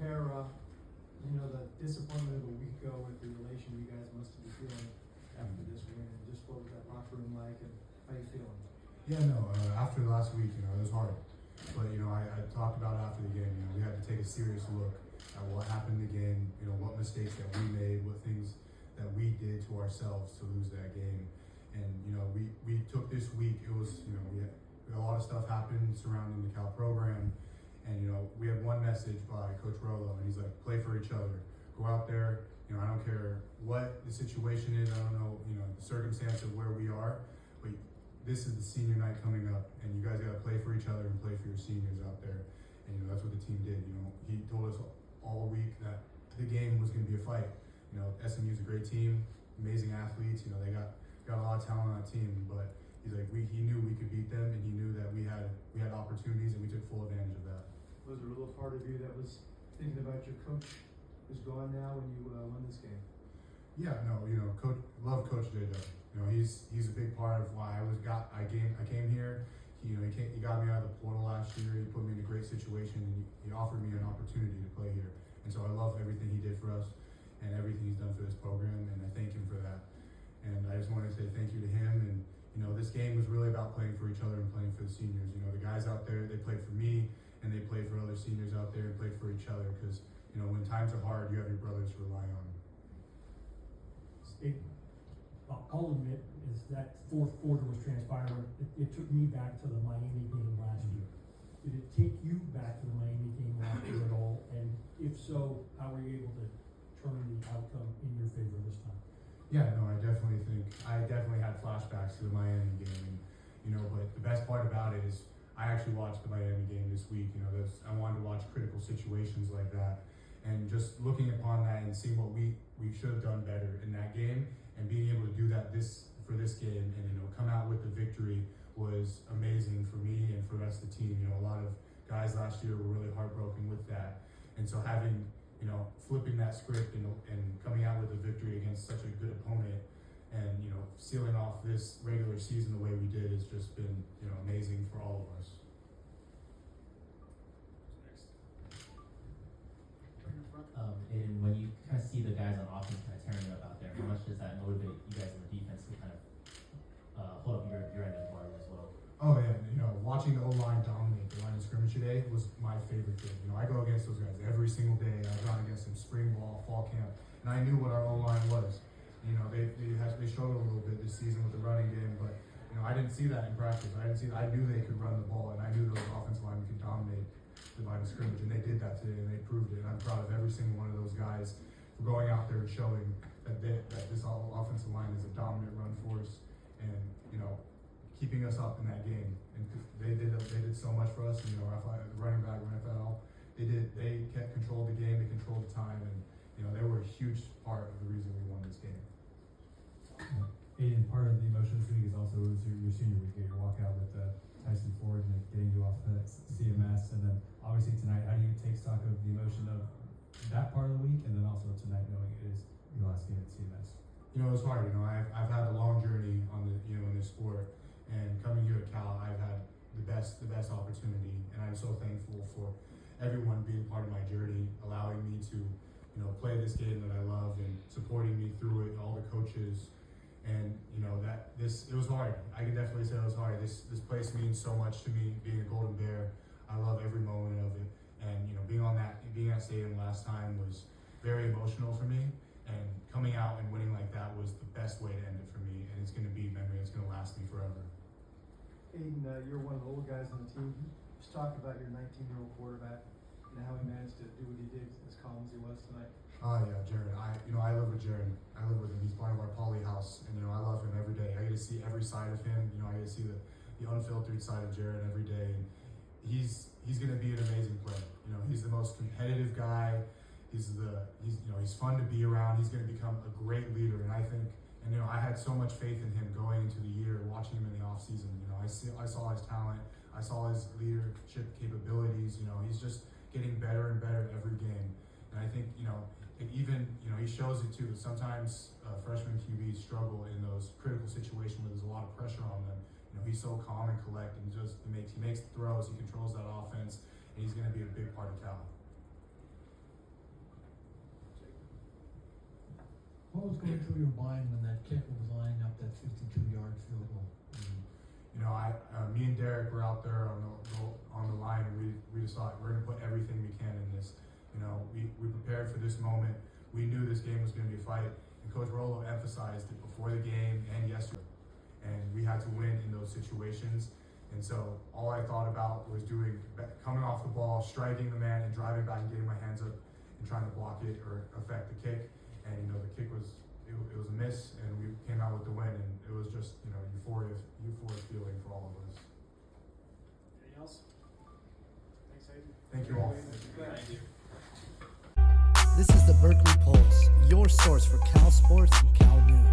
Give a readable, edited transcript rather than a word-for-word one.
compare, the disappointment of a week ago with the elation you guys must be feeling after this win, and just what was that locker room like, and how you feeling? Yeah, no, after last week, it was hard. But, I talked about it after the game, we had to take a serious look at what happened in the game, what mistakes that we made, what things that we did to ourselves to lose that game. And, we took this week, it was, we had a lot of stuff happened surrounding the Cal program. And, we had one message by Coach Rolo, and he's like, play for each other. Go out there, I don't care what the situation is, I don't know, the circumstance of where we are, but this is the senior night coming up, and you guys got to play for each other and play for your seniors out there. And, that's what the team did. He told us all week that the game was going to be a fight. SMU is a great team, amazing athletes, they got a lot of talent on that team, but he's like, he knew we could beat them, and he knew that we had opportunities, and we took full advantage of that. Was there a little part of you that was thinking about your coach who's gone now when you won this game? Yeah, no, love Coach J. He's a big part of why I came here. He got me out of the portal last year. He put me in a great situation, and he offered me an opportunity to play here. And so I love everything he did for us and everything he's done for this program, and I thank him for that. And I just want to say thank you to him. And this game was really about playing for each other and playing for the seniors. The guys out there, they played for me, and they played for other seniors out there and played for each other, because when times are hard, you have your brothers to rely on. I'll admit is that fourth quarter was transpiring. It took me back to the Miami game last year. Did it take you back to the Miami game last year at all? And if so, how were you able to turn the outcome in your favor this time? Yeah, no, I definitely had flashbacks to the Miami game. But the best part about it is I actually watched the Miami game this week. I wanted to watch critical situations like that. And just looking upon that and seeing what we should have done better in that game, and being able to do that for this game, and come out with the victory was amazing for me and for the rest of the team. A lot of guys last year were really heartbroken with that, and so having flipping that script and coming out with a victory against such a good opponent, and sealing off this regular season the way we did has just been amazing for all of us. Aidan, when you kind of see the guys on offense kind of tearing it up out there, how much does that motivate you guys on the defense to kind of hold up your end of the bargain as well? Oh yeah, watching the O-line dominate the line of scrimmage today was my favorite thing. I go against those guys every single day. I've gone against them spring ball, fall camp, and I knew what our O-line was. They struggled a little bit this season with the running game, but I didn't see that in practice. I knew they could run the ball, and I knew those offensive linemen could dominate the line of scrimmage, and they did that today, and they proved it. And I'm proud of every single one of those guys for going out there and showing that this offensive line is a dominant run force, and keeping us up in that game. And they did so much for us. Running back, NFL, they kept control of the game, they controlled the time, and they were a huge part of the reason we won this game. Aidan, part of the emotion this week is also your senior week, your walkout with Tyson Ford and getting you off the CMS, and then obviously tonight, how do you take stock of the emotion of that part of the week, and then also tonight knowing it is your last game at CMS? It was hard. I've had a long journey on in this sport, and coming here at Cal, I've had the best opportunity, and I'm so thankful for everyone being part of my journey, allowing me to play this game that I love, and supporting me through it, all the coaches. And it was hard. I can definitely say it was hard. This place means so much to me. Being a Golden Bear, I love every moment of it. And being at stadium last time was very emotional for me. And coming out and winning like that was the best way to end it for me. And it's going to be a memory. It's going to last me forever. Aidan, you're one of the old guys on the team. Just talk about your 19-year-old quarterback and how he managed to do what he did as calm as he was tonight. Oh yeah, Jared. I live with Jared. I live with him. He's part of our poly house, and I love him every day. I get to see every side of him. I get to see the unfiltered side of Jared every day. And he's going to be an amazing player. He's the most competitive guy. He's fun to be around. He's going to become a great leader, and I think. And I had so much faith in him going into the year, watching him in the off season. I saw his talent. I saw his leadership capabilities. He's just getting better and better every game. And I think he shows it too. Sometimes freshman QBs struggle in those critical situations where there's a lot of pressure on them. He's so calm and collected, and he makes the throws. He controls that offense, and he's going to be a big part of Cal. was going through your mind when that kicker was lining up that 52-yard field goal? You know, me and Derek were out there on the line, and we just thought we're gonna put everything we can in this. You know, we prepared for this moment. We knew this game was gonna be a fight, and Coach Rolo emphasized it before the game and yesterday. And we had to win in those situations. And so all I thought about was coming off the ball, striking the man, and driving back and getting my hands up and trying to block it or affect the kick. And you know, the kick was a miss, and we came out with the win, and it was just, you know, euphoric feeling for all of us. Anything else? Thanks, Aidan. Thank you all. Thank you. This is the Berkeley Pulse, your source for Cal sports and Cal news.